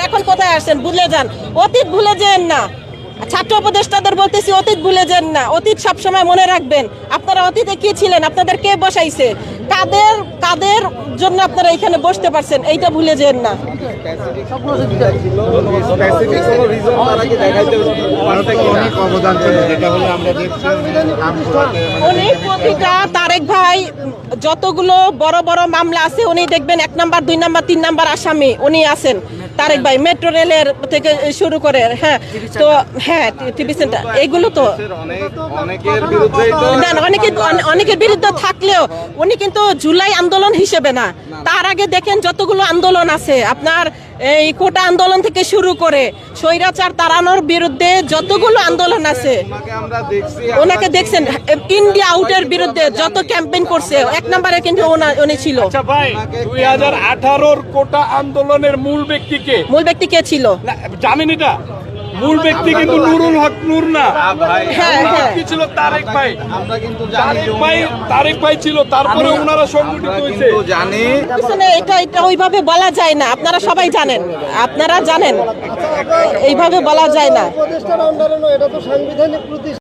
এখন কোথায় আসছেন? ভুলে যান, অতীত ভুলে যেন না। ছাত্র উপদেষ্টাদের বলতেছি অতীত ভুলে যান না, অতীত সবসময় মনে রাখবেন। আপনারা অতীতে কি ছিলেন, আপনাদের কে বসাইছে, কাদের কাদের জন্য আপনারা এখানে বসতে পারছেন, এইটা ভুলে যেন না। উনি প্রতিটা তারেক ভাই যতগুলো বড় বড় মামলা আছে উনি দেখবেন 1 নাম্বার 2 নাম্বার 3 নাম্বার আসামি উনি আছেন। তারেক ভাই মেট্রো রেলের থেকে শুরু করে, হ্যাঁ তো হ্যাঁ টিভি সেন্টার এগুলো তো না অনেকের বিরুদ্ধে থাকলেও উনি কিন্তু জুলাই আন্দোলন হিসেবে না। তার আগে দেখেন যতগুলো আন্দোলন আছে আপনার, এই কোটা আন্দোলন থেকে শুরু করে স্বৈরাচার তাড়ানোর বিরুদ্ধে যতগুলো আন্দোলন আছে ওনাকে দেখছেন। ইন্ডিয়া আউটের বিরুদ্ধে যত ক্যাম্পেইন করছে 1 নম্বরে কিন্তু উনি ছিল। আচ্ছা ভাই, 2018 কোটা আন্দোলনের মূল ব্যক্তি কে ছিল? জানেন এটা? মূল ব্যক্তি কিন্তু নুরুল হক নূর না, হ্যাঁ হ্যাঁ কি ছিল? তারেক ভাই। আমরা কিন্তু তারেক ভাই ছিল, তারপরে ওনারা সংগঠিত হয়েছে। জানি এটা ওইভাবে বলা যায় না, আপনারা সবাই জানেন, আপনারা জানেন এইভাবে বলা যায় না। উপদেষ্টার আন্ডারে এটা তো সাংবিধানিক প্রতিষ্ঠান।